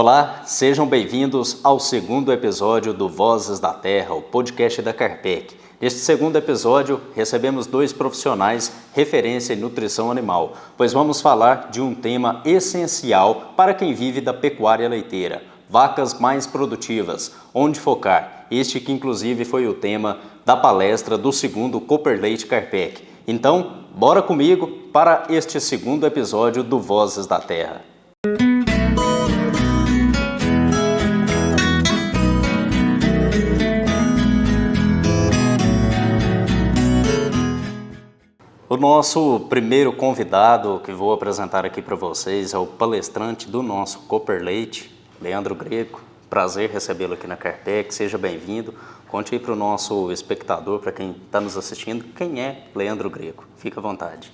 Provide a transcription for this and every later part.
Olá, sejam bem-vindos ao segundo episódio do Vozes da Terra, o podcast da Carpec. Neste segundo episódio, recebemos dois profissionais referência em nutrição animal, pois vamos falar de um tema essencial para quem vive da pecuária leiteira: vacas mais produtivas, onde focar. Este que inclusive foi o tema da palestra do segundo Cooper Leite Carpec. Então, bora comigo para este segundo episódio do Vozes da Terra. O nosso primeiro convidado que vou apresentar aqui para vocês é o palestrante do nosso Cooper Leite, Leandro Greco. Prazer recebê-lo aqui na Carpec, seja bem-vindo. Conte aí para o nosso espectador, para quem está nos assistindo, quem é Leandro Greco. Fica à vontade.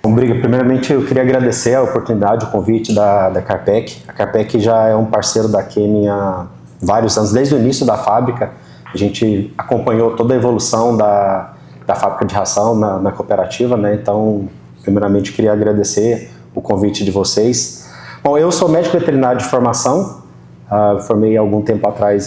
Bom, Briga, primeiramente eu queria agradecer a oportunidade, o convite da Carpec. A Carpec já é um parceiro da Kemi há vários anos, desde o início da fábrica. A gente acompanhou toda a evolução da fábrica de ração na cooperativa, né? Então, primeiramente, queria agradecer o convite de vocês. Bom, eu sou médico veterinário de formação, formei há algum tempo atrás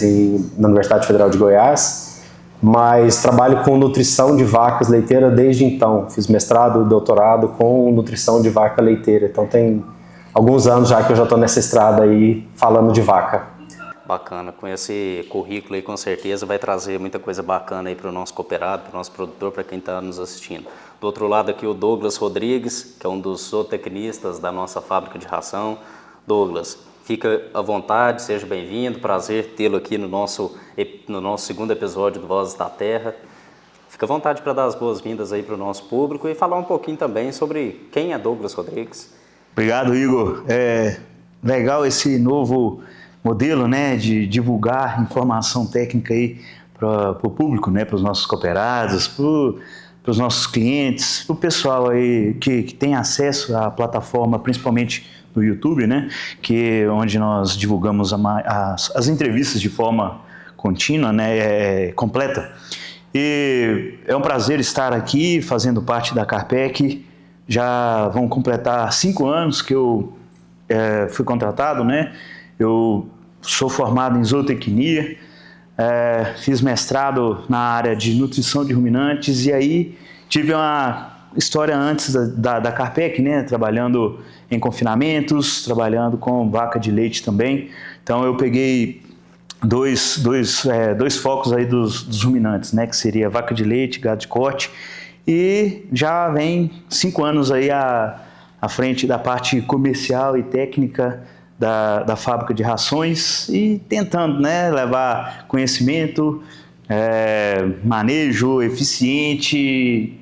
na Universidade Federal de Goiás, mas trabalho com nutrição de vacas leiteiras desde então. Fiz mestrado e doutorado com nutrição de vaca leiteira, então tem alguns anos já que eu já estou nessa estrada aí falando de vaca. Bacana, com esse currículo aí com certeza vai trazer muita coisa bacana aí para o nosso cooperado, para o nosso produtor, para quem está nos assistindo. Do outro lado aqui o Douglas Rodrigues, que é um dos zootecnistas da nossa fábrica de ração. Douglas, fica à vontade, seja bem-vindo, prazer tê-lo aqui no nosso segundo episódio do Vozes da Terra. Fica à vontade para dar as boas-vindas aí para o nosso público e falar um pouquinho também sobre quem é Douglas Rodrigues. Obrigado, Igor. Legal esse novo modelo, né, de divulgar informação técnica aí para o público, né, para os nossos cooperados, para os nossos clientes, para o pessoal aí que tem acesso à plataforma, principalmente no YouTube, né, que é onde nós divulgamos as entrevistas de forma contínua, né, completa. E é um prazer estar aqui fazendo parte da Carpec. Já vão completar 5 anos que eu fui contratado, né. Eu sou formado em zootecnia, fiz mestrado na área de nutrição de ruminantes e aí tive uma história antes da Carpec, né, trabalhando em confinamentos, trabalhando com vaca de leite também. Então eu peguei dois focos aí dos ruminantes, né, que seria vaca de leite, gado de corte, e já vem 5 anos aí à frente da parte comercial e técnica da fábrica de rações e tentando, né, levar conhecimento, manejo eficiente,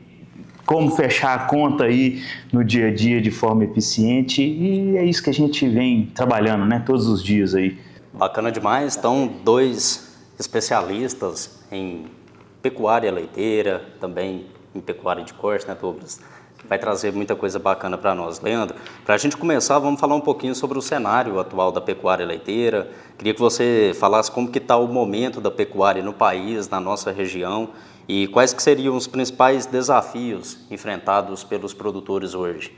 como fechar a conta aí no dia a dia de forma eficiente, e é isso que a gente vem trabalhando, né, todos os dias aí. Bacana demais. Então, dois especialistas em pecuária leiteira, também em pecuária de corte, né, Douglas? Vai trazer muita coisa bacana para nós. Leandro, para a gente começar, vamos falar um pouquinho sobre o cenário atual da pecuária leiteira. Queria que você falasse como que está o momento da pecuária no país, na nossa região, e quais que seriam os principais desafios enfrentados pelos produtores hoje.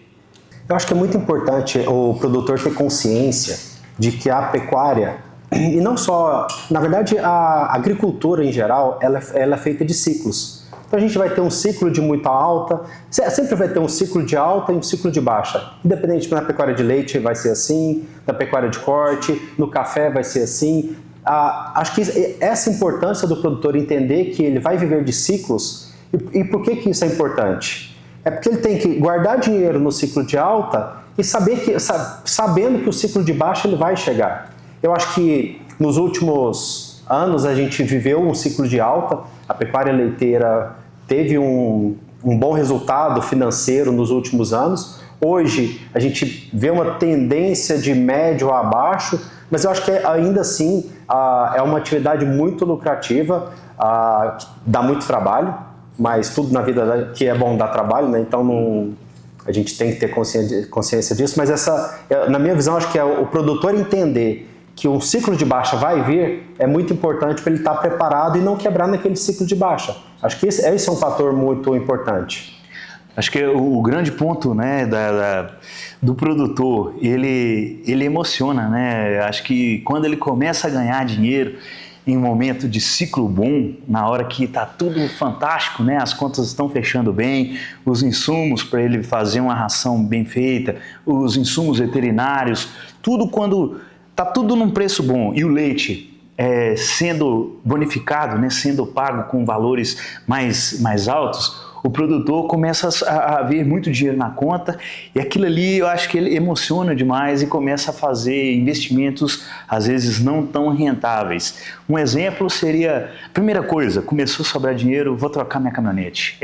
Eu acho que é muito importante o produtor ter consciência de que a pecuária, e não só, na verdade a agricultura em geral, ela é feita de ciclos. Então a gente vai ter um ciclo de muita alta, sempre vai ter um ciclo de alta e um ciclo de baixa. Independente, na pecuária de leite vai ser assim, na pecuária de corte, no café vai ser assim. Acho que essa importância do produtor entender que ele vai viver de ciclos, e por que isso é importante? É porque ele tem que guardar dinheiro no ciclo de alta e sabendo que o ciclo de baixa ele vai chegar. Eu acho que nos últimos anos a gente viveu um ciclo de alta, a pecuária leiteira teve um bom resultado financeiro nos últimos anos. Hoje a gente vê uma tendência de médio a baixo, mas eu acho que ainda assim é uma atividade muito lucrativa, dá muito trabalho, mas tudo na vida que é bom dá trabalho, né? Então a gente tem que ter consciência disso, mas na minha visão, acho que é o produtor entender que um ciclo de baixa vai vir, é muito importante para ele estar preparado e não quebrar naquele ciclo de baixa. Acho que esse é um fator muito importante. Acho que o grande ponto, né, do produtor, ele emociona, né? Acho que quando ele começa a ganhar dinheiro em um momento de ciclo bom, na hora que está tudo fantástico, né? As contas estão fechando bem, os insumos para ele fazer uma ração bem feita, os insumos veterinários, tudo quando está tudo num preço bom e o leite sendo bonificado, né? Sendo pago com valores mais altos, o produtor começa a ver muito dinheiro na conta e aquilo ali eu acho que ele emociona demais e começa a fazer investimentos às vezes não tão rentáveis. Um exemplo seria, primeira coisa, começou a sobrar dinheiro, vou trocar minha caminhonete.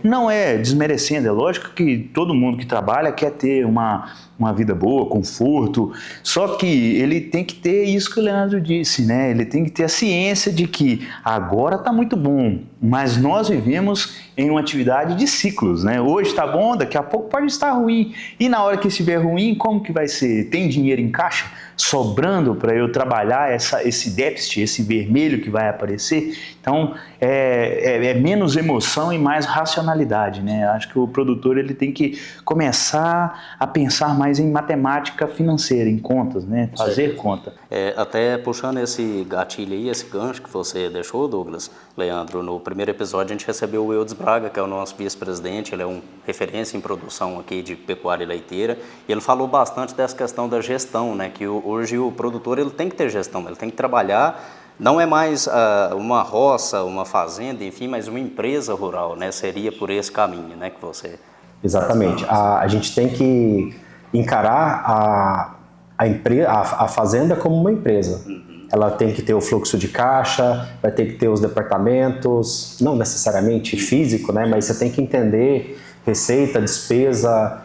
Não é desmerecendo, é lógico que todo mundo que trabalha quer ter uma vida boa, conforto, só que ele tem que ter isso que o Leandro disse, né? Ele tem que ter a ciência de que agora está muito bom, mas nós vivemos em uma atividade de ciclos, né? Hoje está bom, daqui a pouco pode estar ruim. E na hora que estiver ruim, como que vai ser? Tem dinheiro em caixa sobrando para eu trabalhar esse déficit, esse vermelho que vai aparecer? Então, é menos emoção e mais racionalidade, né? Acho que o produtor ele tem que começar a pensar mais em matemática financeira, em contas, né? Fazer conta. Até puxando esse gatilho aí, esse gancho que você deixou, Douglas, Leandro, no primeiro episódio a gente recebeu o Eudes Braga, que é o nosso vice-presidente, ele é um referência em produção aqui de pecuária leiteira, e ele falou bastante dessa questão da gestão, né? Que hoje o produtor ele tem que ter gestão, ele tem que trabalhar. Não é mais uma roça, uma fazenda, enfim, mas uma empresa rural, né? Seria por esse caminho, né, que você... Exatamente. A gente tem que encarar a fazenda como uma empresa. Ela tem que ter o fluxo de caixa, vai ter que ter os departamentos, não necessariamente físico, né? Mas você tem que entender receita, despesa,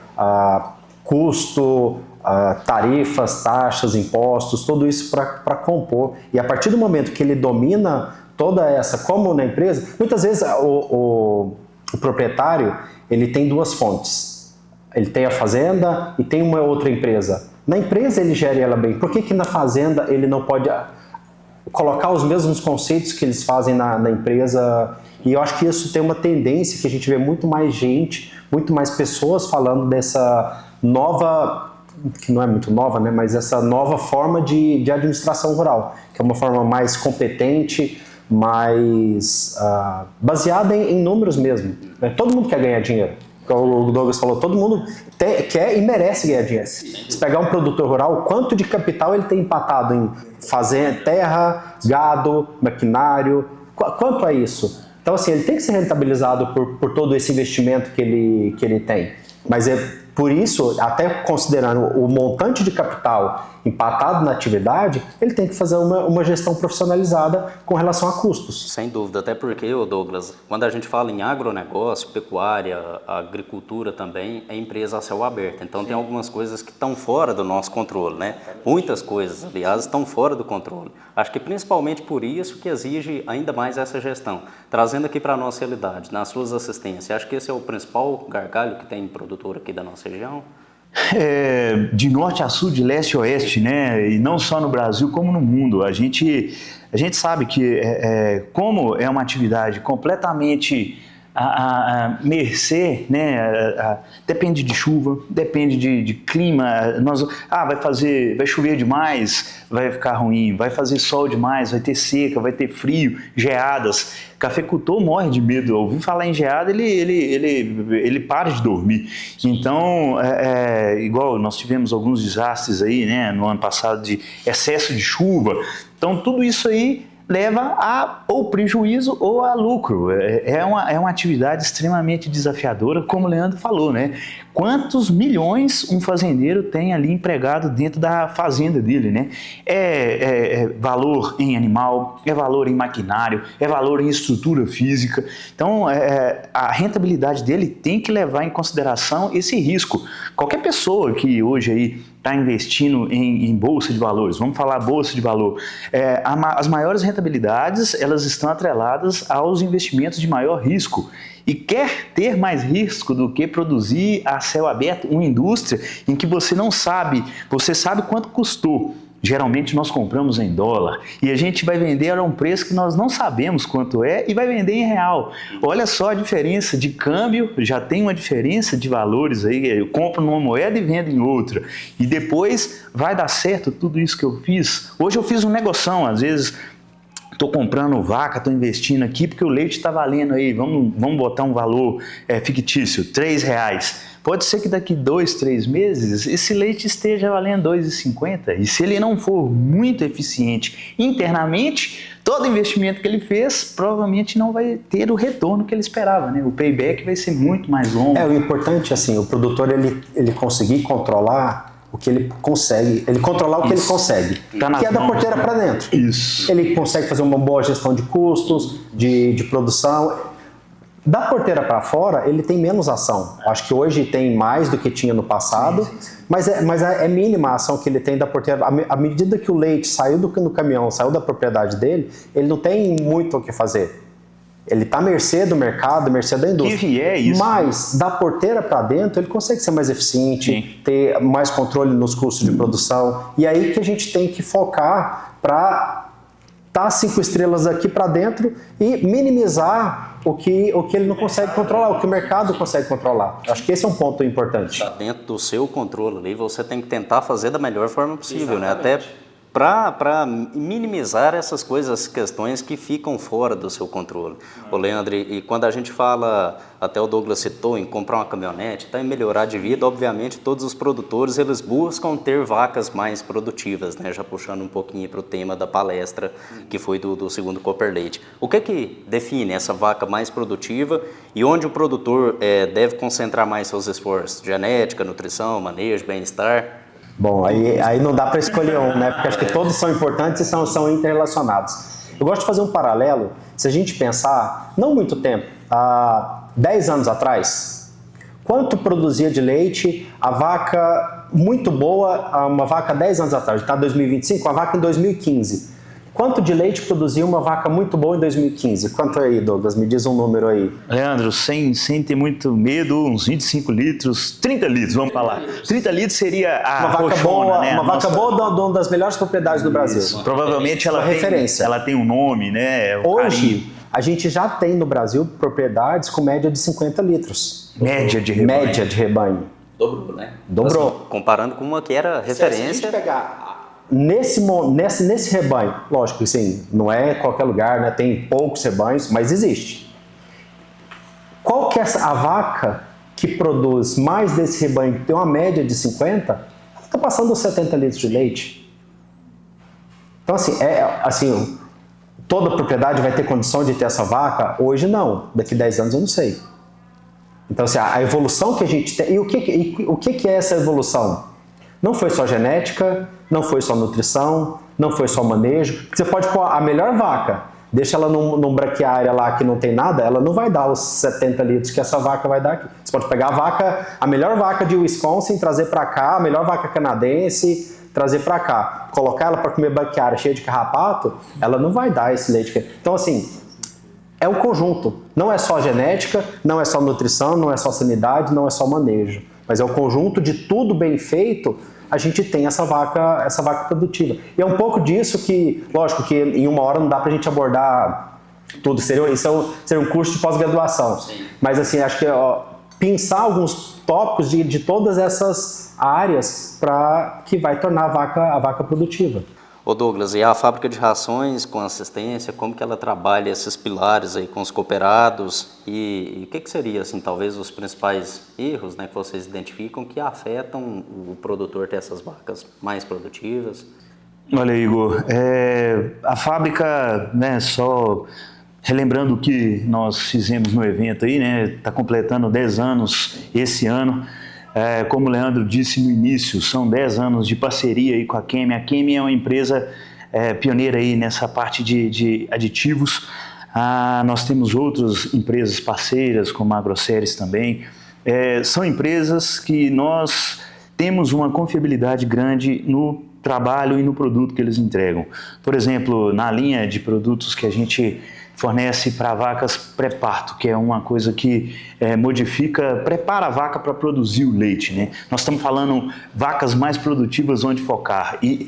custo, tarifas, taxas, impostos, tudo isso para compor. E a partir do momento que ele domina toda essa, como na empresa, muitas vezes o proprietário ele tem duas fontes. Ele tem a fazenda e tem uma outra empresa. Na empresa ele gere ela bem. Por que na fazenda ele não pode colocar os mesmos conceitos que eles fazem na empresa? E eu acho que isso tem uma tendência que a gente vê muito mais gente, muito mais pessoas falando dessa nova, que não é muito nova, né, mas essa nova forma de administração rural, que é uma forma mais competente, mais baseada em números mesmo. Né? Todo mundo quer ganhar dinheiro. Como o Douglas falou, todo mundo quer e merece ganhar dinheiro. Se pegar um produtor rural, quanto de capital ele tem empatado em fazenda, terra, gado, maquinário, quanto é isso? Então, assim, ele tem que ser rentabilizado por todo esse investimento que ele tem. Mas por isso, até considerando o montante de capital empatado na atividade, ele tem que fazer uma gestão profissionalizada com relação a custos. Sem dúvida, até porque, Douglas, quando a gente fala em agronegócio, pecuária, agricultura também, é empresa a céu aberto. Então tem algumas coisas que estão fora do nosso controle, né? Muitas coisas, aliás, estão fora do controle. Acho que principalmente por isso que exige ainda mais essa gestão. Trazendo aqui para a nossa realidade, nas suas assistências, acho que esse é o principal gargalo que tem produtor aqui da nossa região? De norte a sul, de leste a oeste, né? E não só no Brasil como no mundo. A gente sabe que como é uma atividade completamente a mercê, né? Depende de chuva, depende de clima. Vai chover demais, vai ficar ruim. Vai fazer sol demais, vai ter seca, vai ter frio, geadas. Cafeicultor morre de medo. Ouvir falar em geada, ele para de dormir. Então, igual nós tivemos alguns desastres aí, né, no ano passado de excesso de chuva. Então, tudo isso aí leva a ou prejuízo ou a lucro. É uma atividade extremamente desafiadora, como o Leandro falou, né? Quantos milhões um fazendeiro tem ali empregado dentro da fazenda dele, né? É valor em animal, é valor em maquinário, é valor em estrutura física. Então, a rentabilidade dele tem que levar em consideração esse risco. Qualquer pessoa que hoje aí está investindo em bolsa de valores, vamos falar bolsa de valor, as maiores rentabilidades elas estão atreladas aos investimentos de maior risco. E quer ter mais risco do que produzir a céu aberto uma indústria em que você não sabe, você sabe quanto custou, Geralmente nós compramos em dólar e a gente vai vender a um preço que nós não sabemos quanto é e vai vender em real. Olha só a diferença de câmbio, já tem uma diferença de valores aí, eu compro numa moeda e vendo em outra. E depois vai dar certo tudo isso que eu fiz? Hoje eu fiz um negoção, às vezes estou comprando vaca, estou investindo aqui porque o leite está valendo aí, vamos botar um valor fictício, R$3. Pode ser que daqui 2, 3 meses esse leite esteja valendo R$2,50. E se ele não for muito eficiente internamente, todo investimento que ele fez provavelmente não vai ter o retorno que ele esperava, né? O payback vai ser muito mais longo. O importante, assim, o produtor ele conseguir controlar o que ele consegue, ele controlar o que ele consegue, que é da porteira para dentro. Isso. Ele consegue fazer uma boa gestão de custos, de produção. Da porteira para fora, ele tem menos ação. Acho que hoje tem mais do que tinha no passado, sim. Mas é mínima a ação que ele tem da porteira. À medida que o leite saiu do caminhão, saiu da propriedade dele, ele não tem muito o que fazer. Ele está à mercê do mercado, à mercê da indústria. Que vier isso. Mas da porteira para dentro, ele consegue ser mais eficiente, sim. Ter mais controle nos custos de produção. E aí que a gente tem que focar para tá 5 estrelas aqui para dentro e minimizar o que ele não consegue controlar, o que o mercado consegue controlar. Acho que esse é um ponto importante. Está dentro do seu controle ali, você tem que tentar fazer da melhor forma possível, né? Até para minimizar essas coisas, questões que ficam fora do seu controle. Ô Leandro, e quando a gente fala, até o Douglas citou, em comprar uma caminhonete, em melhorar de vida, obviamente todos os produtores eles buscam ter vacas mais produtivas, né? Já puxando um pouquinho para o tema da palestra que foi do segundo Cooper Leite. O que define essa vaca mais produtiva e onde o produtor deve concentrar mais seus esforços? Genética, nutrição, manejo, bem-estar? Bom, aí não dá para escolher um, né? Porque acho que todos são importantes e são interrelacionados. Eu gosto de fazer um paralelo. Se a gente pensar, não muito tempo, há 10 anos atrás, quanto produzia de leite a vaca muito boa, uma vaca 10 anos atrás, está em 2025, a vaca em 2015. Quanto de leite produzia uma vaca muito boa em 2015? Quanto aí, Douglas? Me diz um número aí. Leandro, sem ter muito medo, uns 25 litros, 30 litros, vamos falar. 30 litros seria a uma vaca roxona, boa, né? Uma vaca boa de uma das melhores propriedades do Brasil. Isso. Provavelmente ela tem um nome, né? Hoje, a gente já tem no Brasil propriedades com média de 50 litros. Média de rebanho. Média de rebanho. Dobrou, né? Dobrou. Assim, comparando com uma que era referência. Se a gente pegar nesse rebanho, lógico que sim, não é qualquer lugar, né? Tem poucos rebanhos, mas existe. Qual que é a vaca que produz mais desse rebanho, que tem uma média de 50, ela está passando os 70 litros de leite. Então assim, toda propriedade vai ter condição de ter essa vaca? Hoje não, daqui 10 anos eu não sei. Então assim, a evolução que a gente tem, e o que é essa evolução? Não foi só genética, não foi só nutrição, não foi só manejo. Você pode pôr a melhor vaca, deixa ela num braquiária lá que não tem nada, ela não vai dar os 70 litros que essa vaca vai dar aqui. Você pode pegar a melhor vaca de Wisconsin, trazer para cá, a melhor vaca canadense, trazer para cá. Colocar ela para comer braquiária cheia de carrapato, ela não vai dar esse leite. Então assim, é um conjunto. Não é só genética, não é só nutrição, não é só sanidade, não é só manejo. Mas é o conjunto de tudo bem feito, a gente tem essa vaca produtiva. E é um pouco disso que, lógico que em uma hora não dá para a gente abordar tudo, seria um curso de pós-graduação. Mas assim, acho que pensar alguns tópicos de todas essas áreas que vai tornar a vaca produtiva. Ô Douglas, e a fábrica de rações com assistência, como que ela trabalha esses pilares aí com os cooperados e o que seria, assim, talvez os principais erros, né, que vocês identificam que afetam o produtor ter essas vacas mais produtivas? Olha, Igor, a fábrica, né, só relembrando o que nós fizemos no evento aí, né, está completando 10 anos esse ano. Como o Leandro disse no início, são 10 anos de parceria aí com a Chemi. A Chemi é uma empresa pioneira aí nessa parte de aditivos. Nós temos outras empresas parceiras, como a AgroSéries também. São empresas que nós temos uma confiabilidade grande no trabalho e no produto que eles entregam. Por exemplo, na linha de produtos que a gente fornece para vacas pré-parto, que é uma coisa que prepara a vaca para produzir o leite, né? Nós estamos falando vacas mais produtivas onde focar. E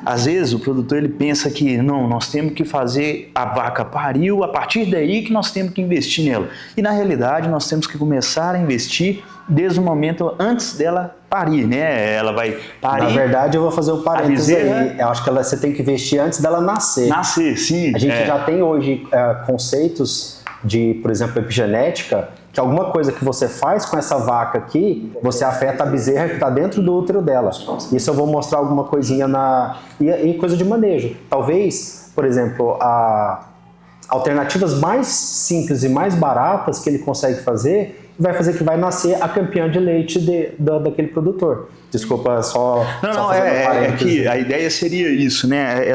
às vezes o produtor ele pensa que não, nós temos que fazer a vaca pariu, a partir daí que nós temos que investir nela. E na realidade nós temos que começar a investir desde o momento antes dela parir, né? Ela vai parir. Na verdade, eu vou fazer um parênteses aí. Eu acho que você tem que investir antes dela nascer. Nascer, sim. A gente já tem hoje conceitos de, por exemplo, epigenética, que alguma coisa que você faz com essa vaca aqui, você afeta a bezerra que está dentro do útero dela. Isso eu vou mostrar alguma coisinha em coisa de manejo. Talvez, por exemplo, alternativas mais simples e mais baratas que ele consegue fazer vai fazer que vai nascer a campeã de leite daquele produtor. Desculpa, só é que a ideia seria isso, né?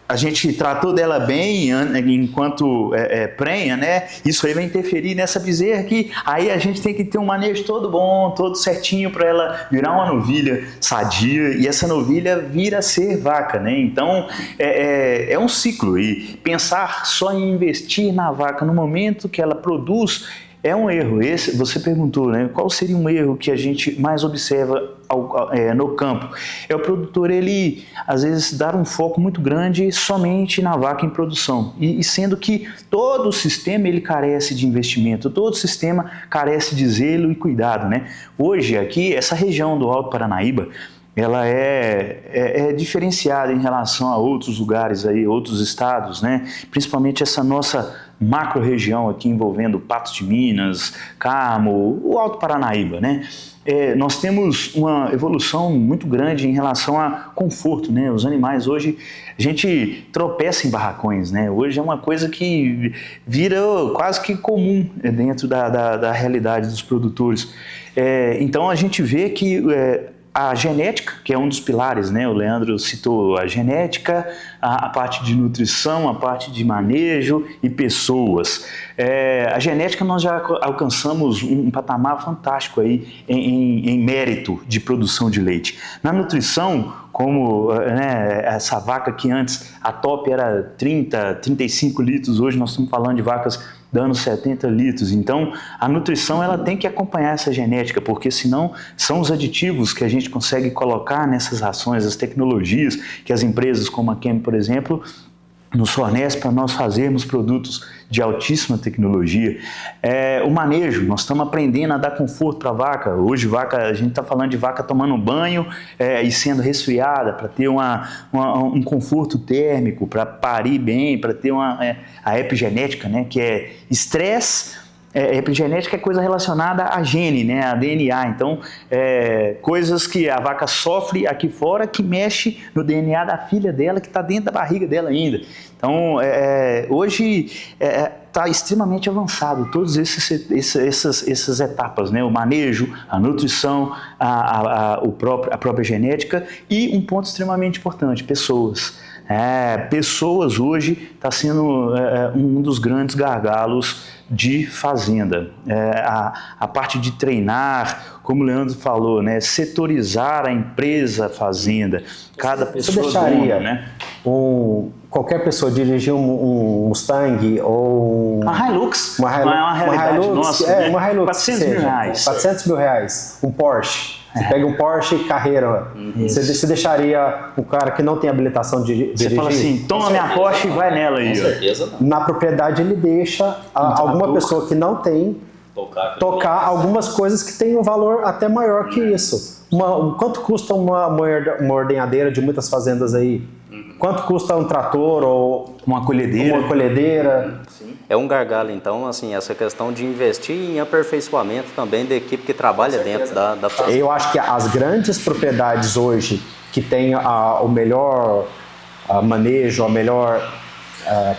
A gente tratou dela bem enquanto prenha, né? Isso aí vai interferir nessa bezerra que aí a gente tem que ter um manejo todo bom, todo certinho para ela virar uma novilha sadia e essa novilha vir a ser vaca, né? Então é um ciclo e pensar só em investir na vaca no momento que ela produz é um erro. Esse, você perguntou, né? Qual seria um erro que a gente mais observa no campo? É o produtor, ele, às vezes, dar um foco muito grande somente na vaca em produção. E sendo que todo o sistema, ele carece de investimento, todo o sistema carece de zelo e cuidado, né? Hoje, aqui, essa região do Alto Paranaíba, ela é diferenciada em relação a outros lugares, aí, outros estados, né? Principalmente essa nossa macro-região aqui envolvendo Patos de Minas, Carmo, o Alto Paranaíba, né? Nós temos uma evolução muito grande em relação a conforto, né? Os animais hoje, a gente tropeça em barracões, né? Hoje é uma coisa que vira quase que comum dentro da realidade dos produtores. Então a gente vê que a genética, que é um dos pilares, né? O Leandro citou a genética, a parte de nutrição, a parte de manejo e pessoas. A genética nós já alcançamos um patamar fantástico aí em mérito de produção de leite. Na nutrição, como essa vaca que antes a top era 30, 35 litros, hoje nós estamos falando de vacas dando 70 litros. Então, a nutrição ela tem que acompanhar essa genética, porque senão são os aditivos que a gente consegue colocar nessas rações, as tecnologias que as empresas como a Kemi, por exemplo, nos fornece para nós fazermos produtos de altíssima tecnologia. O manejo, nós estamos aprendendo a dar conforto para a vaca. Hoje a gente está falando de vaca tomando banho e sendo resfriada, para ter um conforto térmico, para parir bem, para ter a epigenética, né, que é estresse. Epigenética é coisa relacionada à gene, né, a DNA. Então, coisas que a vaca sofre aqui fora que mexe no DNA da filha dela, que está dentro da barriga dela ainda. Então, hoje está extremamente avançado todas essas etapas, né? O manejo, a nutrição, a própria genética e um ponto extremamente importante, pessoas. Pessoas hoje está sendo um dos grandes gargalos de fazenda. A parte de treinar, como o Leandro falou, né, setorizar a empresa fazenda. Cada pessoa deixaria, né? Qualquer pessoa dirigir um Mustang ou uma Hilux, uma realidade Hilux, nossa, né? uma Hilux, 400 mil reais. 400 mil reais, um Porsche. Você pega um Porsche Carreira, você deixaria um cara que não tem habilitação de dirigir? Você fala assim, toma minha Porsche e vai nela aí. Com certeza não. Na propriedade ele deixa alguma pessoa que não tem tocar algumas coisas que têm um valor até maior que isso. Quanto custa uma ordenhadeira de muitas fazendas aí? Quanto custa um trator ou uma colhedeira? Sim. É um gargalo, então, assim, essa questão de investir em aperfeiçoamento também da equipe que trabalha dentro da fazenda. Eu acho que as grandes propriedades hoje que têm o melhor manejo, a melhor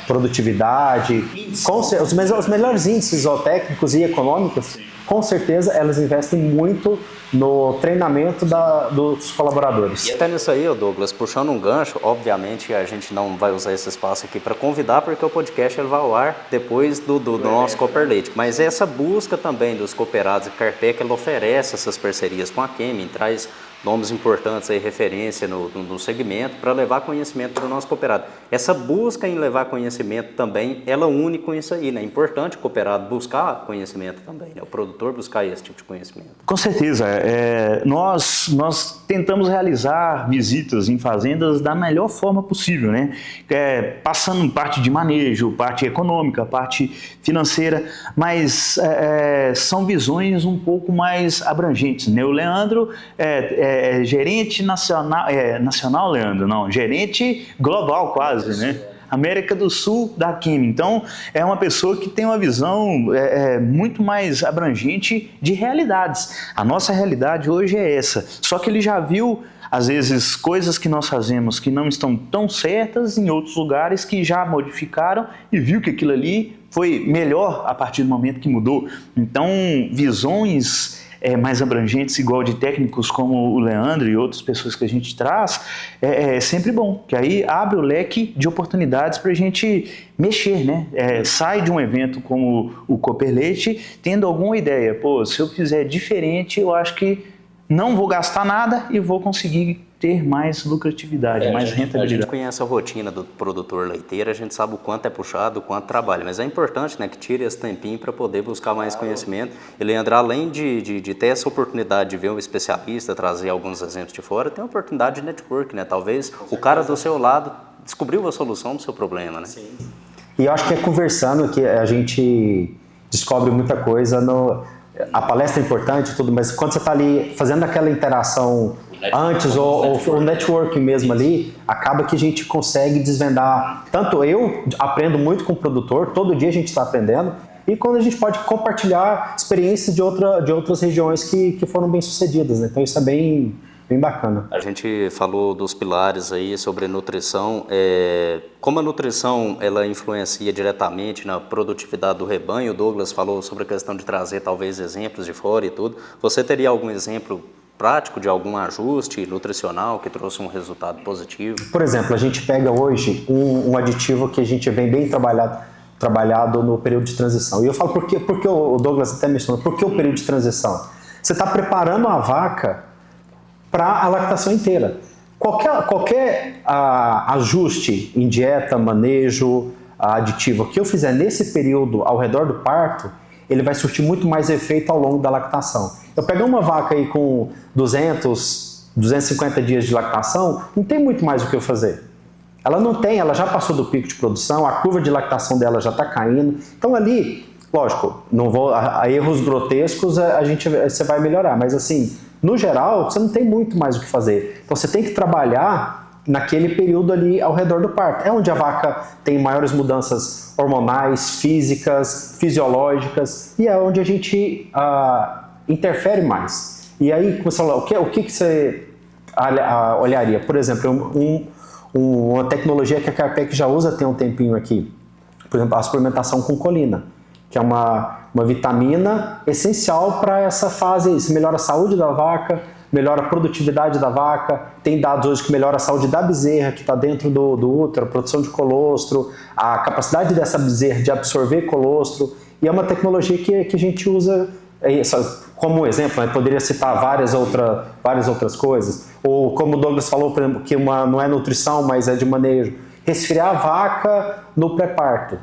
produtividade, os melhores índices técnicos e econômicos, com certeza elas investem muito no treinamento dos colaboradores. E até nisso aí, Douglas, puxando um gancho, obviamente a gente não vai usar esse espaço aqui para convidar, porque o podcast ele vai ao ar depois do nosso Cooper Leite. Mas essa busca também dos cooperados e Carpec, ela oferece essas parcerias com a Kemi, traz nomes importantes aí, referência no segmento, para levar conhecimento para o nosso cooperado. Essa busca em levar conhecimento também, ela une com isso aí, né? É importante o cooperado buscar conhecimento também, né? O produtor buscar esse tipo de conhecimento. Com certeza. Nós tentamos realizar visitas em fazendas da melhor forma possível, né? Passando parte de manejo, parte econômica, parte financeira, mas são visões um pouco mais abrangentes, né? O Leandro gerente nacional, Leandro, não, gerente global quase, né? América do Sul da Química. Então, é uma pessoa que tem uma visão muito mais abrangente de realidades. A nossa realidade hoje é essa. Só que ele já viu, às vezes, coisas que nós fazemos que não estão tão certas em outros lugares que já modificaram e viu que aquilo ali foi melhor a partir do momento que mudou. Então, visões mais abrangentes, igual de técnicos como o Leandro e outras pessoas que a gente traz, é sempre bom, que aí abre o leque de oportunidades para a gente mexer, né? Sai de um evento como o Cooperlete tendo alguma ideia, se eu fizer diferente, eu acho que não vou gastar nada e vou conseguir ter mais lucratividade, mais rentabilidade. A gente conhece a rotina do produtor leiteiro, a gente sabe o quanto é puxado, o quanto trabalha, mas é importante, né, que tire esse tempinho para poder buscar mais conhecimento. E, Leandro, além de ter essa oportunidade de ver um especialista, trazer alguns exemplos de fora, tem a oportunidade de network, né? Talvez o cara do seu lado descobriu a solução do seu problema, né? Sim. E eu acho que é conversando que a gente descobre muita coisa. A palestra é importante, tudo, mas quando você está ali fazendo aquela interação antes, ou o networking mesmo ali, acaba que a gente consegue desvendar. Tanto eu aprendo muito com o produtor, todo dia a gente está aprendendo, e quando a gente pode compartilhar experiências de outras regiões que foram bem sucedidas, né? Então isso é bem bacana. A gente falou dos pilares aí sobre nutrição. Como a nutrição ela influencia diretamente na produtividade do rebanho, o Douglas falou sobre a questão de trazer talvez exemplos de fora e tudo. Você teria algum exemplo prático de algum ajuste nutricional que trouxe um resultado positivo? Por exemplo, a gente pega hoje um aditivo que a gente vem bem trabalhado no período de transição. E eu falo porque o Douglas até mencionou, por que o período de transição? Você está preparando a vaca para a lactação inteira. Qualquer ajuste em dieta, manejo, aditivo que eu fizer nesse período ao redor do parto, ele vai surtir muito mais efeito ao longo da lactação. Eu pegar uma vaca aí com 250 dias de lactação, não tem muito mais o que eu fazer. Ela já passou do pico de produção, a curva de lactação dela já está caindo. Então ali, lógico, não vou a erros grotescos você vai melhorar, mas assim, no geral, você não tem muito mais o que fazer. Então você tem que trabalhar naquele período ali ao redor do parto. É onde a vaca tem maiores mudanças hormonais, físicas, fisiológicas, e é onde a gente interfere mais. E aí, você fala, o que você olharia? Por exemplo, uma tecnologia que a Carpec já usa tem um tempinho aqui, por exemplo, a suplementação com colina, que é uma vitamina essencial para essa fase. Isso melhora a saúde da vaca, melhora a produtividade da vaca. Tem dados hoje que melhora a saúde da bezerra, que está dentro do útero, a produção de colostro, a capacidade dessa bezerra de absorver colostro. E é uma tecnologia que a gente usa como exemplo, né? Poderia citar várias outras coisas. Ou como o Douglas falou, por exemplo, que não é nutrição, mas é de manejo. Resfriar a vaca no pré-parto.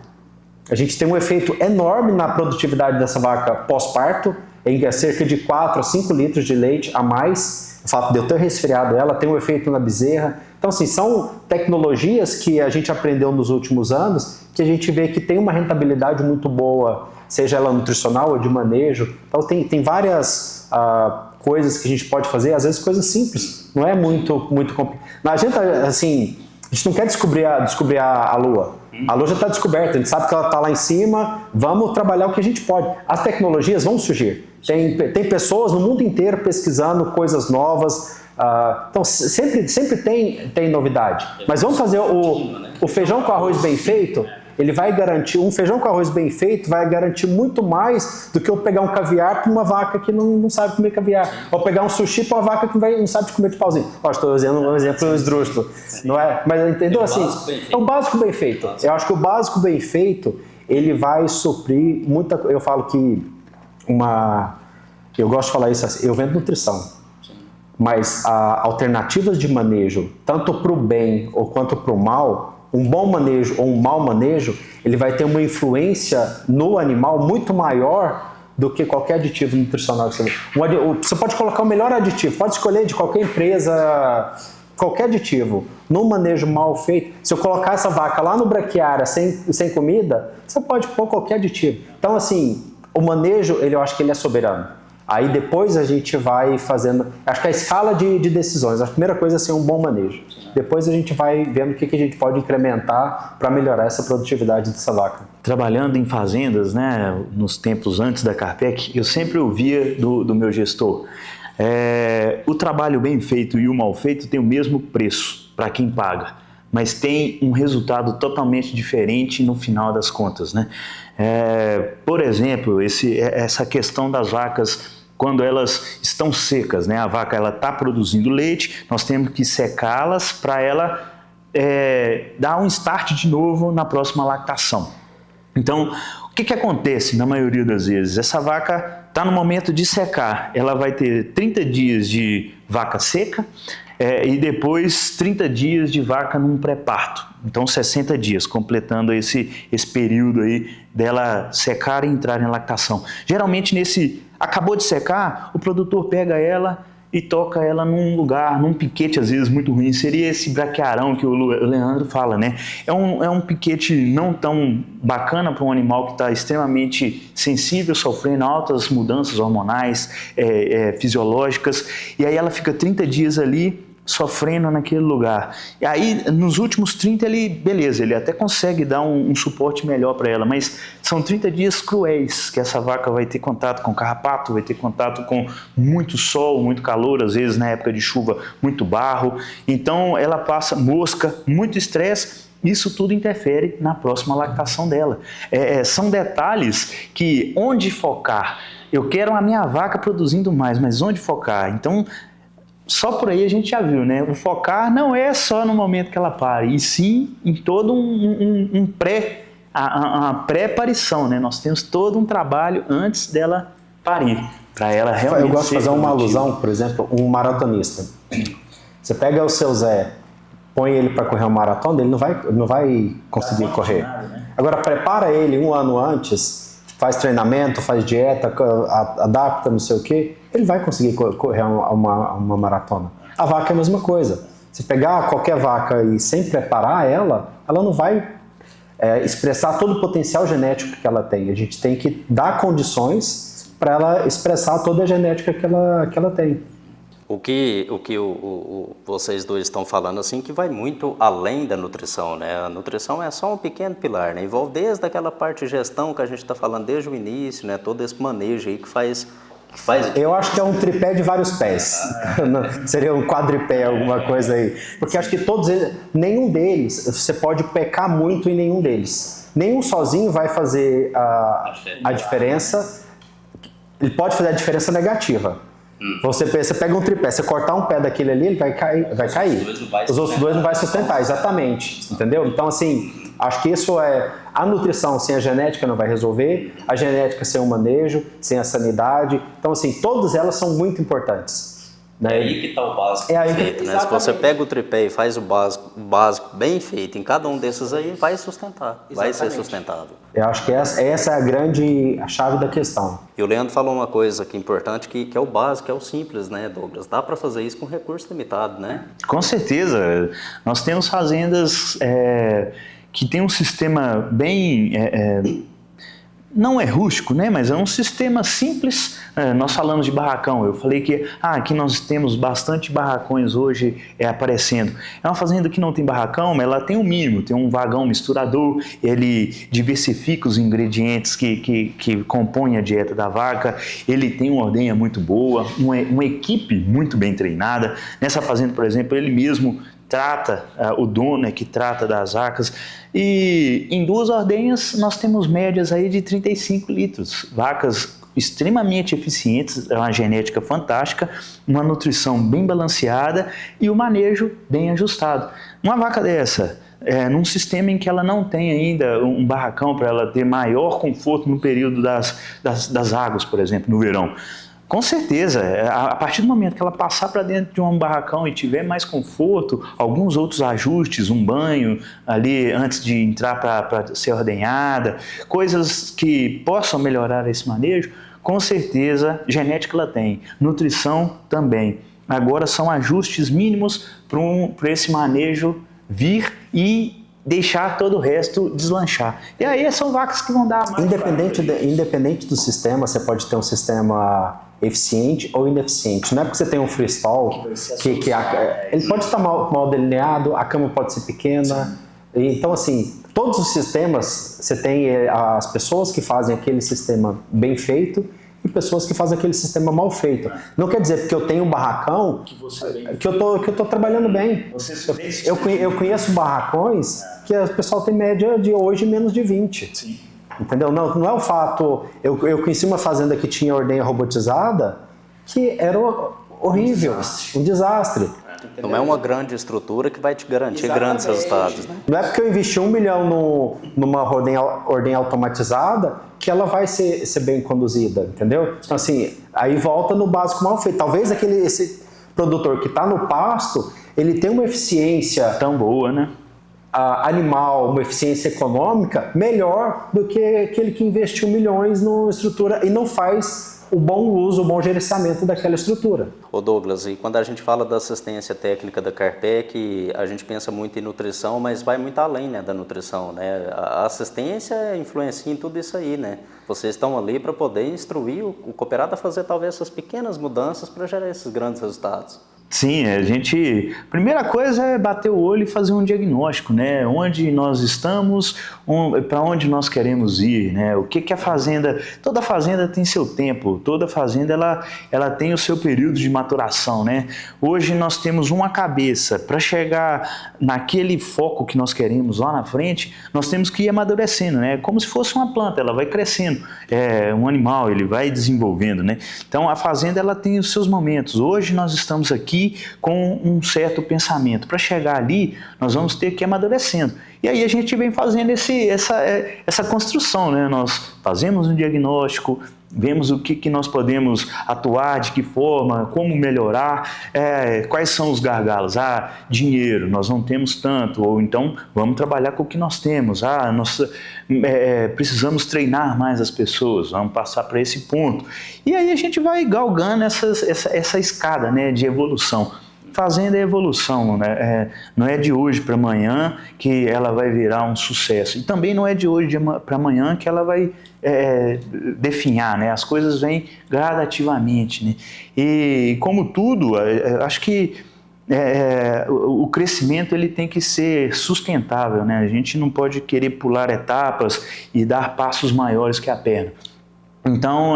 A gente tem um efeito enorme na produtividade dessa vaca pós-parto, em cerca de 4 a 5 litros de leite a mais. O fato de eu ter resfriado ela tem um efeito na bezerra. Então, assim, são tecnologias que a gente aprendeu nos últimos anos, que a gente vê que tem uma rentabilidade muito boa, seja ela nutricional ou de manejo. Então, tem várias coisas que a gente pode fazer, às vezes coisas simples, não é muito complicado. A gente não quer descobrir a Lua. A Lua já está descoberta, a gente sabe que ela está lá em cima, vamos trabalhar o que a gente pode. As tecnologias vão surgir. Tem pessoas no mundo inteiro pesquisando coisas novas. Então, sempre tem novidade. Mas vamos fazer o feijão com arroz bem feito. Ele vai garantir, um feijão com arroz bem feito vai garantir muito mais do que eu pegar um caviar para uma vaca que não sabe comer caviar. Ou pegar um sushi para uma vaca que não sabe comer de pauzinho. Estou usando um exemplo esdrúxulo, não é? Mas entendeu assim? É o básico bem feito. Eu acho que o básico bem feito, ele vai suprir muita. Eu falo que eu gosto de falar isso assim, eu vendo nutrição. mas alternativas de manejo, tanto para o bem ou quanto para o mal, um bom manejo ou um mau manejo, ele vai ter uma influência no animal muito maior do que qualquer aditivo nutricional que você vê. Você pode colocar o melhor aditivo, pode escolher de qualquer empresa, qualquer aditivo. No manejo mal feito, se eu colocar essa vaca lá no braquiária sem comida, você pode pôr qualquer aditivo. Então, assim, o manejo, eu acho que ele é soberano. Aí depois a gente vai fazendo, acho que a escala de decisões, a primeira coisa é ser um bom manejo. Depois a gente vai vendo o que a gente pode incrementar para melhorar essa produtividade dessa vaca. Trabalhando em fazendas, né, nos tempos antes da Carpec, eu sempre ouvia do meu gestor, o trabalho bem feito e o mal feito tem o mesmo preço para quem paga, mas tem um resultado totalmente diferente no final das contas, né? Por exemplo, essa questão das vacas quando elas estão secas, né? A vaca ela está produzindo leite, nós temos que secá-las para ela dar um start de novo na próxima lactação. Então, o que acontece na maioria das vezes? Essa vaca está no momento de secar, ela vai ter 30 dias de vaca seca e depois 30 dias de vaca num pré-parto. Então 60 dias, completando esse período aí dela secar e entrar em lactação. Geralmente acabou de secar, o produtor pega ela e toca ela num lugar, num piquete às vezes muito ruim. Seria esse braquiarão que o Leandro fala, né? É um piquete não tão bacana para um animal que está extremamente sensível, sofrendo altas mudanças hormonais, fisiológicas, e aí ela fica 30 dias ali sofrendo naquele lugar. E aí, nos últimos 30, ele até consegue dar um suporte melhor para ela, mas são 30 dias cruéis, que essa vaca vai ter contato com carrapato, vai ter contato com muito sol, muito calor, às vezes na época de chuva, muito barro. Então, ela passa mosca, muito estresse. Isso tudo interfere na próxima lactação dela. São detalhes que, onde focar? Eu quero a minha vaca produzindo mais, mas onde focar? Então, só por aí a gente já viu, né? O focar não é só no momento que ela pare, e sim em todo a pré-parição, né? Nós temos todo um trabalho antes dela parir, para ela realmente. Eu gosto de fazer uma alusão, por exemplo, um maratonista. Você pega o seu Zé, põe ele para correr uma maratona, ele não vai conseguir correr. Nada, né? Agora prepara ele um ano antes, faz treinamento, faz dieta, adapta, não sei o quê, ele vai conseguir correr uma maratona. A vaca é a mesma coisa. Se pegar qualquer vaca e sem preparar ela não vai expressar todo o potencial genético que ela tem. A gente tem que dar condições para ela expressar toda a genética que ela tem. O que vocês dois estão falando assim que vai muito além da nutrição, né? A nutrição é só um pequeno pilar, né? Envolve desde aquela parte de gestão que a gente está falando desde o início, né? Todo esse manejo aí que faz. Eu acho que é um tripé de vários pés. Seria um quadripé, alguma coisa aí. Porque acho que todos eles, nenhum deles, você pode pecar muito em nenhum deles. Nenhum sozinho vai fazer a diferença. Ele pode fazer a diferença negativa. Você pega um tripé, você cortar um pé daquele ali, ele vai cair. Os outros dois não vai sustentar, exatamente. Entendeu? Então, assim, acho que isso a nutrição sem a genética não vai resolver, a genética sem o manejo, sem a sanidade. Então, assim, todas elas são muito importantes. Né? É aí que está o básico feito, né? Se você pega o tripé e faz o básico bem feito em cada um desses aí, vai sustentar, vai ser sustentável. Eu acho que essa é a chave da questão. E o Leandro falou uma coisa aqui importante, que é o básico, que é o simples, né, Douglas? Dá para fazer isso com recurso limitado, né? Com certeza. Nós temos fazendas que tem um sistema bem... não é rústico, né? Mas é um sistema simples. Nós falamos de barracão. Eu falei que aqui nós temos bastante barracões hoje aparecendo. É uma fazenda que não tem barracão, mas ela tem um mínimo. Tem um vagão misturador, ele diversifica os ingredientes que compõem a dieta da vaca. Ele tem uma ordenha muito boa, uma equipe muito bem treinada. Nessa fazenda, por exemplo, ele mesmo trata, o dono é que trata das vacas, e em 2 ordenhas nós temos médias aí de 35 litros, vacas extremamente eficientes, uma genética fantástica, uma nutrição bem balanceada e o manejo bem ajustado. Uma vaca dessa, num sistema em que ela não tem ainda um barracão para ela ter maior conforto no período das águas, por exemplo, no verão, Com certeza, a partir do momento que ela passar para dentro de um barracão e tiver mais conforto, alguns outros ajustes, um banho ali antes de entrar para ser ordenhada, coisas que possam melhorar esse manejo, com certeza genética ela tem, nutrição também. Agora são ajustes mínimos para esse manejo vir e deixar todo o resto deslanchar. E aí são vacas que vão dar mais. Independente do sistema, você pode ter um sistema eficiente ou ineficiente. Não é porque você tem um freestall que ele pode estar mal delineado, a cama pode ser pequena. Então, assim, todos os sistemas, você tem as pessoas que fazem aquele sistema bem feito e pessoas que fazem aquele sistema mal feito. Não quer dizer porque eu tenho um barracão que eu tô trabalhando bem. Eu conheço barracões que o pessoal tem média de hoje menos de 20. Sim. Entendeu? Não é o fato... Eu conheci uma fazenda que tinha ordenha robotizada que era horrível, um desastre. Não é uma grande estrutura que vai te garantir grandes resultados, né? Não é porque eu investi R$1 milhão numa ordenha automatizada que ela vai ser bem conduzida, entendeu? Então, assim, aí volta no básico mal feito. Talvez esse produtor que está no pasto, ele tem uma eficiência tão boa, né? Animal, uma eficiência econômica melhor do que aquele que investiu milhões numa estrutura e não faz o bom uso, o bom gerenciamento daquela estrutura. Ô Douglas, e quando a gente fala da assistência técnica da Carpec, a gente pensa muito em nutrição, mas vai muito além, né, da nutrição, né? A assistência influencia em tudo isso aí, né? Vocês estão ali para poder instruir o cooperado a fazer talvez essas pequenas mudanças para gerar esses grandes resultados. Sim, primeira coisa é bater o olho e fazer um diagnóstico, né? Onde nós estamos, para onde nós queremos ir, né? O que a fazenda, toda fazenda tem seu tempo, toda fazenda ela tem o seu período de maturação, né? Hoje nós temos uma cabeça, para chegar naquele foco que nós queremos lá na frente, nós temos que ir amadurecendo, né? Como se fosse uma planta, ela vai crescendo, um animal, ele vai desenvolvendo, né? Então a fazenda ela tem os seus momentos. Hoje nós estamos aqui com um certo pensamento. Para chegar ali, nós vamos ter que ir amadurecendo. E aí a gente vem fazendo essa construção, né? Nós fazemos um diagnóstico, vemos o que nós podemos atuar, de que forma, como melhorar, quais são os gargalos. Dinheiro, nós não temos tanto, ou então vamos trabalhar com o que nós temos. Nós precisamos treinar mais as pessoas, vamos passar para esse ponto. E aí a gente vai galgando essa escada, né, de evolução. Fazenda é evolução, né? Não é de hoje para amanhã que ela vai virar um sucesso. E também não é de hoje para amanhã que ela vai definhar, né? As coisas vêm gradativamente, né? E como tudo, acho que o crescimento ele tem que ser sustentável, né? A gente não pode querer pular etapas e dar passos maiores que a perna. Então,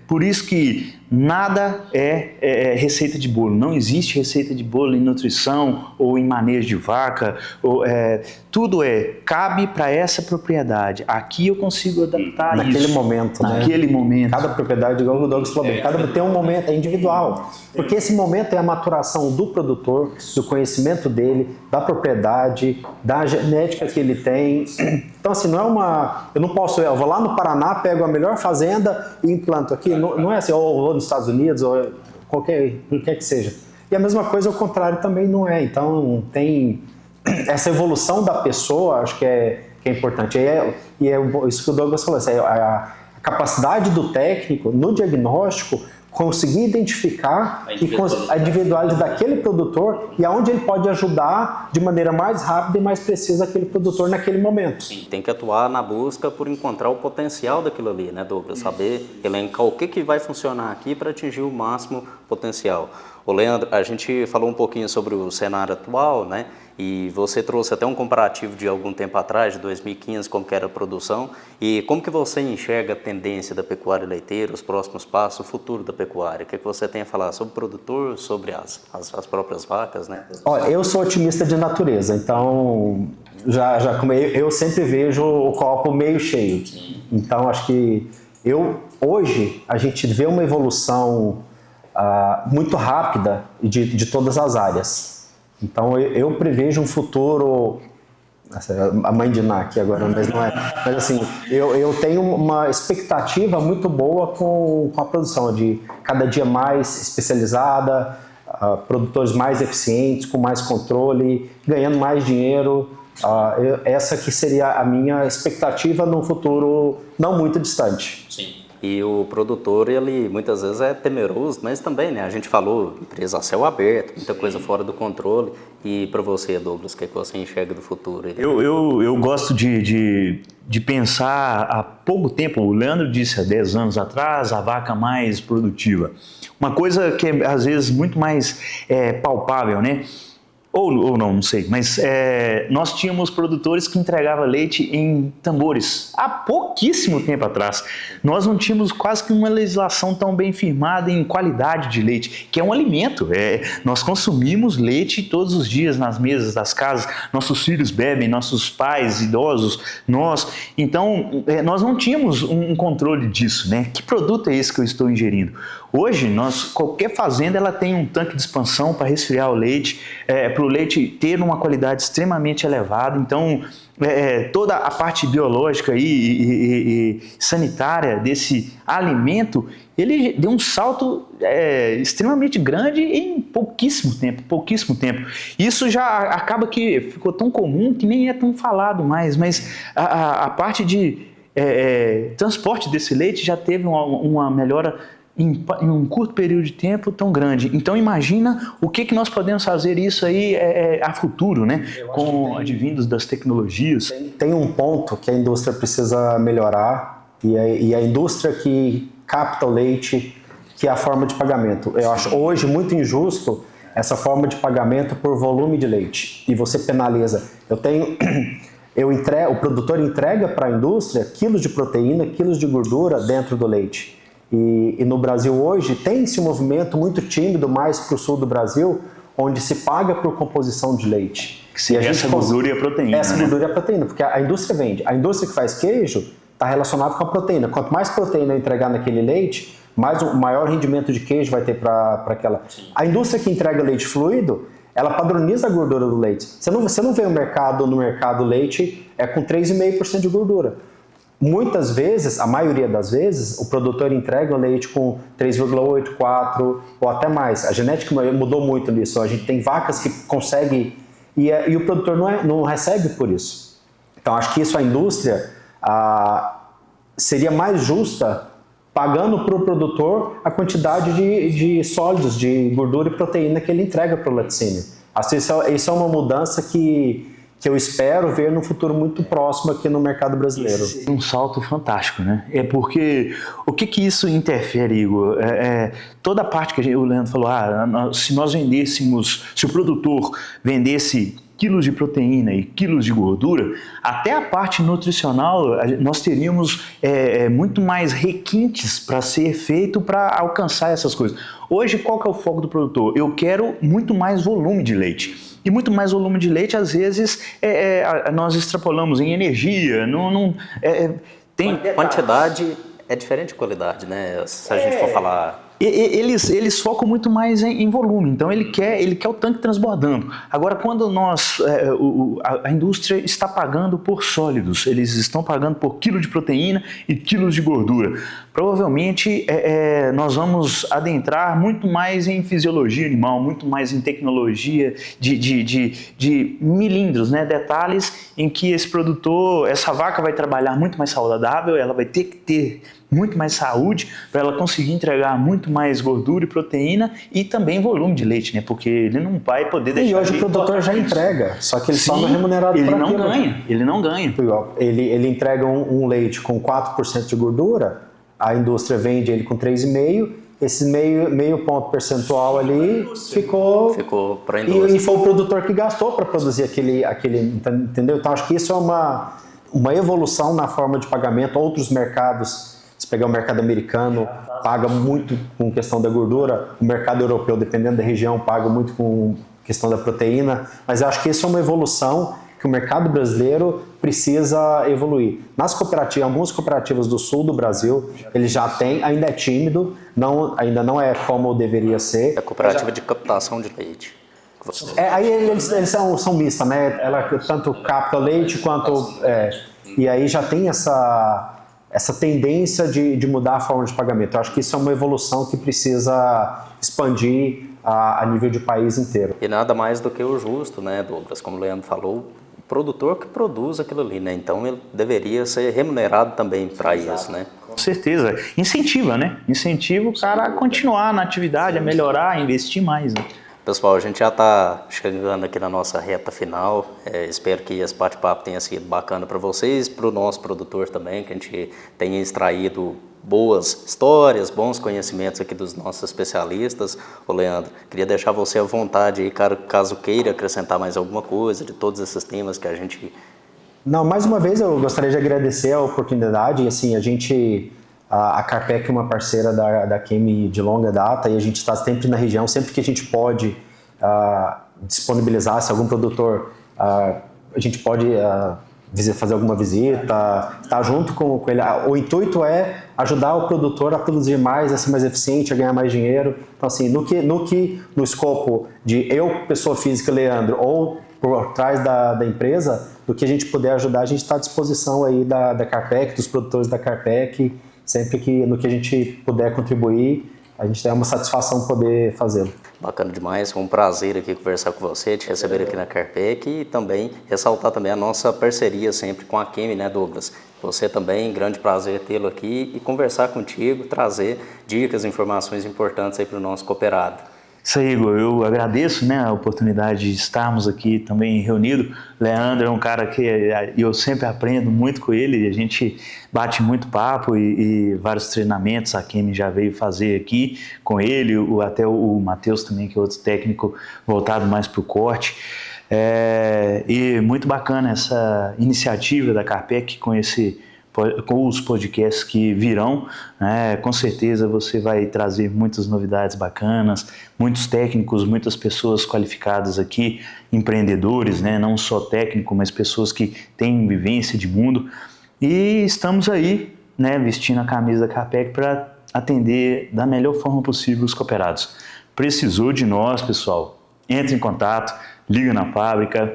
por isso que nada é receita de bolo. Não existe receita de bolo em nutrição ou em manejo de vaca. Tudo cabe para essa propriedade. Aqui eu consigo adaptar naquele isso. Momento, naquele momento. Cada propriedade, igual o Douglas falou, cada tem um momento, é individual. Porque esse momento é a maturação do produtor, do conhecimento dele, da propriedade, da genética que ele tem. Então, assim, não é uma... Eu vou lá no Paraná, pego a melhor fazenda e implanto aqui. Não é assim, ou nos Estados Unidos, ou qualquer que seja. E a mesma coisa, ao contrário, também não é. Então, tem essa evolução da pessoa, acho que é importante. E é isso que o Douglas falou, a capacidade do técnico no diagnóstico, conseguir identificar a individualidade daquele produtor e aonde ele pode ajudar de maneira mais rápida e mais precisa aquele produtor naquele momento. Sim, tem que atuar na busca por encontrar o potencial daquilo ali, né, Douglas? Saber elencar o que vai funcionar aqui para atingir o máximo potencial. Ô Leandro, a gente falou um pouquinho sobre o cenário atual, né? E você trouxe até um comparativo de algum tempo atrás, de 2015, como que era a produção. E como que você enxerga a tendência da pecuária leiteira, os próximos passos, o futuro da pecuária? O que você tem a falar sobre o produtor, sobre as próprias vacas, né? Olha, eu sou otimista de natureza, então eu sempre vejo o copo meio cheio. Então acho que hoje a gente vê uma evolução muito rápida de todas as áreas. Então eu prevejo um futuro a mãe de Ná aqui agora, mas não é. Mas assim, eu tenho uma expectativa muito boa com a produção, de cada dia mais especializada, produtores mais eficientes, com mais controle, ganhando mais dinheiro. Essa que seria a minha expectativa num futuro não muito distante. Sim. E o produtor, ele muitas vezes é temeroso, mas também, né? A gente falou, empresa a céu aberto, muita coisa fora do controle. E para você, Douglas, o que você enxerga do futuro? Eu gosto de pensar há pouco tempo, o Leandro disse há 10 anos atrás, a vaca mais produtiva. Uma coisa que é, às vezes, muito mais palpável, né? Ou não sei, mas nós tínhamos produtores que entregavam leite em tambores há pouquíssimo tempo atrás. Nós não tínhamos quase que uma legislação tão bem firmada em qualidade de leite, que é um alimento. Nós consumimos leite todos os dias nas mesas das casas, nossos filhos bebem, nossos pais, idosos, nós. Então, nós não tínhamos um controle disso, né? Que produto é esse que eu estou ingerindo? Hoje, qualquer fazenda ela tem um tanque de expansão para resfriar o leite, para o leite ter uma qualidade extremamente elevada. Então, toda a parte biológica e sanitária desse alimento, ele deu um salto extremamente grande em pouquíssimo tempo. Isso já acaba que ficou tão comum que nem é tão falado mais, mas a parte de transporte desse leite já teve uma melhora em um curto período de tempo tão grande. Então imagina o que nós podemos fazer isso aí a futuro, né? Com advindos das tecnologias. Tem um ponto que a indústria precisa melhorar e a indústria que capta o leite, que é a forma de pagamento. Eu acho hoje muito injusto essa forma de pagamento por volume de leite e você penaliza. O produtor entrega para a indústria quilos de proteína, quilos de gordura dentro do leite. E no Brasil hoje tem-se um movimento muito tímido mais para o sul do Brasil, onde se paga por composição de leite. E essa gordura e a proteína. Essa gordura e a proteína, porque a indústria vende. A indústria que faz queijo está relacionada com a proteína. Quanto mais proteína eu entregar naquele leite, maior rendimento de queijo vai ter para aquela. A indústria que entrega leite fluido, ela padroniza a gordura do leite. Você não vê no mercado leite com 3,5% de gordura. Muitas vezes, a maioria das vezes, o produtor entrega o leite com 3,8, 4 ou até mais. A genética mudou muito nisso. A gente tem vacas que conseguem e o produtor não recebe por isso. Então, acho que isso a indústria seria mais justa pagando para o produtor a quantidade de sólidos, de gordura e proteína que ele entrega para o laticínio. Assim, isso é uma mudança que eu espero ver no futuro muito próximo aqui no mercado brasileiro. É um salto fantástico, né? Porque o que isso interfere, Igor? Toda a parte que o Leandro falou, se o produtor vendesse quilos de proteína e quilos de gordura, até a parte nutricional nós teríamos muito mais requintes para ser feito para alcançar essas coisas. Hoje, qual que é o foco do produtor? Eu quero muito mais volume de leite. E muito mais volume de leite, às vezes, nós extrapolamos em energia. Tem quantidade é diferente de qualidade, né? Se a gente for falar... Eles focam muito mais em volume, então ele quer o tanque transbordando. Agora, quando a indústria está pagando por sólidos, eles estão pagando por quilo de proteína e quilos de gordura. Provavelmente nós vamos adentrar muito mais em fisiologia animal, muito mais em tecnologia de milímetros, né? Detalhes em que essa vaca vai trabalhar muito mais saudável, ela vai ter que ter muito mais saúde para ela conseguir entregar muito mais gordura e proteína e também volume de leite, né? Porque ele não vai poder deixar... E hoje o produtor já entrega, só que ele só não é remunerado por aquilo. Ele não ganha. Ele entrega um leite com 4% de gordura, a indústria vende ele com 3,5%, esse meio ponto percentual ali ficou para a indústria. E foi o produtor que gastou para produzir aquele, entendeu? Então acho que isso é uma evolução na forma de pagamento. Outros mercados, se pegar o mercado americano, paga muito com questão da gordura, o mercado europeu, dependendo da região, paga muito com questão da proteína, mas eu acho que isso é uma evolução que o mercado brasileiro precisa evoluir. Nas cooperativas, algumas cooperativas do sul do Brasil, ele já tem, ainda é tímido, ainda não é como deveria ser. É a cooperativa de captação de leite. Aí eles são mistas, né? Ela tanto capta leite quanto... e aí já tem essa tendência de mudar a forma de pagamento. Eu acho que isso é uma evolução que precisa expandir a nível de país inteiro. E nada mais do que o justo, né, Douglas? Como o Leandro falou, o produtor que produz aquilo ali, né? Então ele deveria ser remunerado também para isso, né? Com certeza. Incentiva, né? Incentiva o cara a continuar na atividade, a melhorar, a investir mais, né? Pessoal, a gente já está chegando aqui na nossa reta final. Espero que esse bate-papo tenha sido bacana para vocês, para o nosso produtor também, que a gente tenha extraído boas histórias, bons conhecimentos aqui dos nossos especialistas. Ô Leandro, queria deixar você à vontade aí, caso queira acrescentar mais alguma coisa de todos esses temas que a gente... Não, mais uma vez eu gostaria de agradecer a oportunidade. Assim, a Carpec é uma parceira da QM de longa data e a gente está sempre na região, sempre que a gente pode disponibilizar, se algum produtor, a gente pode fazer alguma visita, estar junto com ele. O intuito é ajudar o produtor a produzir mais, a ser mais eficiente, a ganhar mais dinheiro. Então, assim, no escopo de eu, pessoa física, Leandro, ou por trás da empresa, do que a gente puder ajudar, a gente está à disposição aí da Carpec, dos produtores da Carpec. Sempre no que a gente puder contribuir, a gente tem uma satisfação poder fazê-lo. Bacana demais, foi um prazer aqui conversar com você, te receber aqui na Carpec e também ressaltar também a nossa parceria sempre com a QM, né, Douglas? Você também, grande prazer tê-lo aqui e conversar contigo, trazer dicas, informações importantes aí para o nosso cooperado. Isso aí, Igor, eu agradeço, né, a oportunidade de estarmos aqui também reunidos. Leandro é um cara que eu sempre aprendo muito com ele, a gente bate muito papo e vários treinamentos a Kemi já veio fazer aqui com ele, até o Matheus também, que é outro técnico voltado mais para o corte. E muito bacana essa iniciativa da Carpec com os podcasts que virão, né? Com certeza você vai trazer muitas novidades bacanas, muitos técnicos, muitas pessoas qualificadas aqui, empreendedores, né? Não só técnico, mas pessoas que têm vivência de mundo. E estamos aí, né, vestindo a camisa da Carpec para atender da melhor forma possível os cooperados. Precisou de nós, pessoal? Entre em contato, liga na fábrica,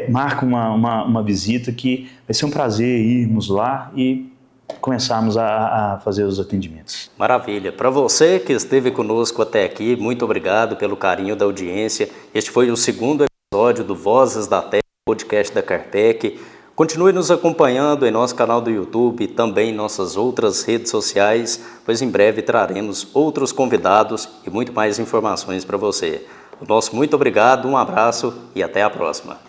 marca uma visita que vai ser um prazer irmos lá e começarmos a fazer os atendimentos. Maravilha. Para você que esteve conosco até aqui, muito obrigado pelo carinho da audiência. Este foi o segundo episódio do Vozes da Terra, podcast da Carpec. Continue nos acompanhando em nosso canal do YouTube e também em nossas outras redes sociais, pois em breve traremos outros convidados e muito mais informações para você. O nosso muito obrigado, um abraço e até a próxima.